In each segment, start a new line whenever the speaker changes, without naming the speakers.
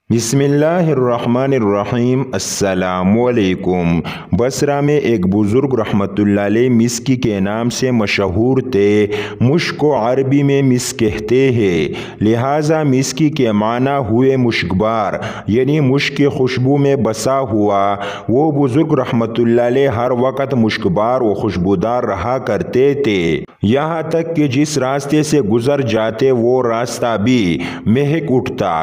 بسم اللہ الرحمن الرحیم۔ السلام علیکم۔ بصرہ میں ایک بزرگ رحمۃ اللہ علیہ مسکی کے نام سے مشہور تھے۔ مشک کو عربی میں مسک کہتے ہیں، لہٰذا مسکی کے معنی ہوئے مشکبار، یعنی مشک کی خوشبو میں بسا ہوا۔ وہ بزرگ رحمۃ اللہ علیہ ہر وقت مشکبار و خوشبودار رہا کرتے تھے، یہاں تک کہ جس راستے سے گزر جاتے وہ راستہ بھی مہک اٹھتا۔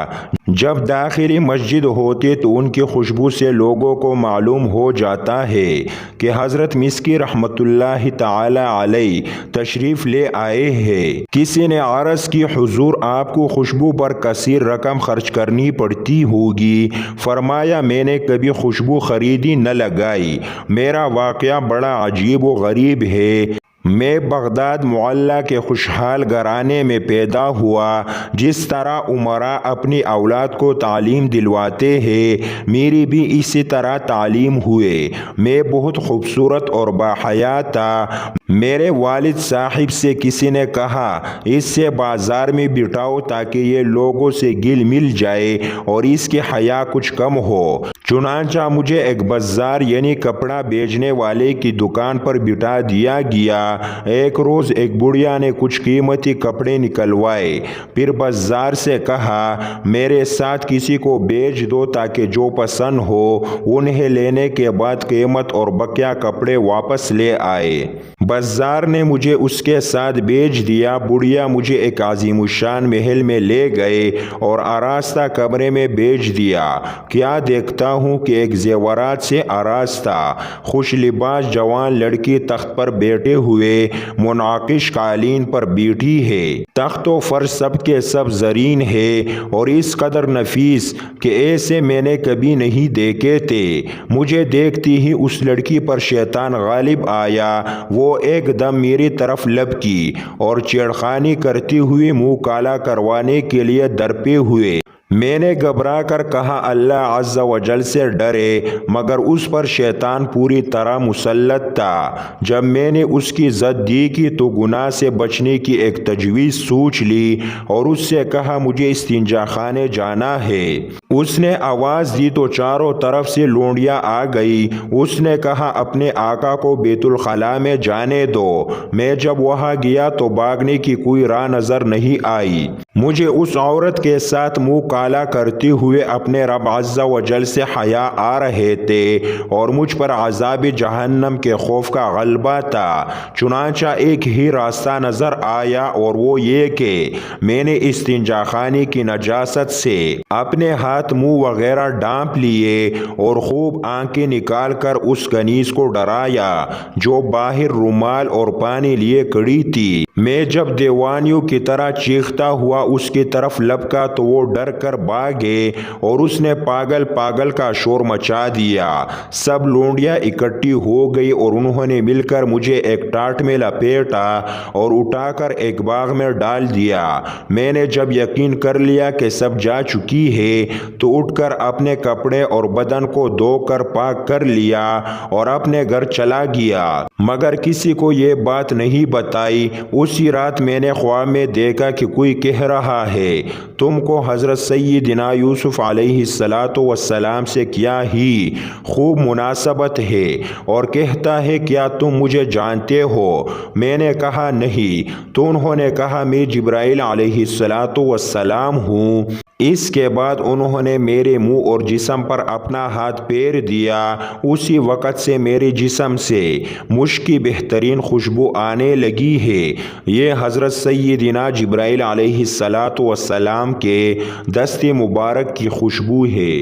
جب داخلی مسجد ہوتی تو ان کی خوشبو سے لوگوں کو معلوم ہو جاتا ہے کہ حضرت مسکی رحمۃ اللہ تعالی علیہ تشریف لے آئے ہیں۔ کسی نے عرض کی، حضور آپ کو خوشبو پر کثیر رقم خرچ کرنی پڑتی ہوگی۔ فرمایا، میں نے کبھی خوشبو خریدی نہ لگائی۔ میرا واقعہ بڑا عجیب و غریب ہے۔ میں بغداد معلیٰ کے خوشحال گھرانے میں پیدا ہوا۔ جس طرح امراء اپنی اولاد کو تعلیم دلواتے ہیں، میری بھی اسی طرح تعلیم ہوئے۔ میں بہت خوبصورت اور باحیا تھا۔ میرے والد صاحب سے کسی نے کہا، اس سے بازار میں بٹھاؤ تاکہ یہ لوگوں سے گل مل جائے اور اس کی حیا کچھ کم ہو۔ چنانچہ مجھے ایک بازار یعنی کپڑا بیچنے والے کی دکان پر بٹھا دیا گیا۔ ایک روز ایک بڑھیا نے کچھ قیمتی کپڑے نکلوائے، پھر بازار سے کہا، میرے ساتھ کسی کو بیچ دو تاکہ جو پسند ہو انہیں لینے کے بعد قیمت اور بقیہ کپڑے واپس لے آئے۔ بازار نے مجھے اس کے ساتھ بیچ دیا۔ بڑھیا مجھے ایک عظیم الشان محل میں لے گئے اور آراستہ کمرے میں بیچ دیا۔ کیا دیکھتا ہوں کہ ایک زیورات سے آراستہ خوش لباس جوان لڑکی تخت پر بیٹھے ہوئے منعکش قالین پر بیٹھی ہے۔ تخت و فرش سب کے سب زرین ہے اور اس قدر نفیس کہ ایسے میں نے کبھی نہیں دیکھے تھے۔ مجھے دیکھتی ہی اس لڑکی پر شیطان غالب آیا۔ وہ ایک دم میری طرف لپکی اور چھیڑخانی کرتی ہوئی منہ کالا کروانے کے لیے درپے ہوئے۔ میں نے گھبرا کر کہا، اللہ عز و جل سے ڈرے، مگر اس پر شیطان پوری طرح مسلط تھا۔ جب میں نے اس کی زد دی کی تو گناہ سے بچنے کی ایک تجویز سوچ لی اور اس سے کہا، مجھے استنجا خانے جانا ہے۔ اس نے آواز دی تو چاروں طرف سے لونڈیاں آ گئی۔ اس نے کہا، اپنے آقا کو بیت الخلاء میں جانے دو۔ میں جب وہاں گیا تو بھاگنے کی کوئی راہ نظر نہیں آئی۔ مجھے اس عورت کے ساتھ منہ کالا کرتے ہوئے اپنے رب عز و جل سے حیا آ رہے تھے اور مجھ پر عذاب جہنم کے خوف کا غلبہ تھا۔ چنانچہ ایک ہی راستہ نظر آیا اور وہ یہ کہ میں نے استنجا خانے کی نجاست سے اپنے ہاتھ منہ وغیرہ ڈانپ لیے اور خوب آنکھیں نکال کر اس کنیز کو ڈرایا جو باہر رومال اور پانی لیے کھڑی تھی۔ میں جب دیوانیوں کی طرح چیختا ہوا اس کی طرف لپکا تو وہ ڈر کر بھاگے اور اس نے پاگل پاگل کا شور مچا دیا۔ سب لونڈیاں اکٹھی ہو گئی اور انہوں نے مل کر مجھے ایک ٹاٹ میں لپیٹا اور اٹھا کر ایک باغ میں ڈال دیا۔ میں نے جب یقین کر لیا کہ سب جا چکی ہے تو اٹھ کر اپنے کپڑے اور بدن کو دھو کر پاک کر لیا اور اپنے گھر چلا گیا، مگر کسی کو یہ بات نہیں بتائی۔ اسی رات میں نے خواب میں دیکھا کہ کوئی کہہ رہا ہے، تم کو حضرت سیدنا یوسف علیہ السلام سے کیا ہی خوب مناسبت ہے، اور کہتا ہے، کیا تم مجھے جانتے ہو؟ میں نے کہا، نہیں۔ تو انہوں نے کہا، میں جبرائیل علیہ السلام ہوں۔ اس کے بعد انہوں نے میرے منہ اور جسم پر اپنا ہاتھ پھیر دیا۔ اسی وقت سے میرے جسم سے مشک کی بہترین خوشبو آنے لگی ہے۔ یہ حضرت سیدنا جبرائیل علیہ السلام کے دست مبارک کی خوشبو ہے۔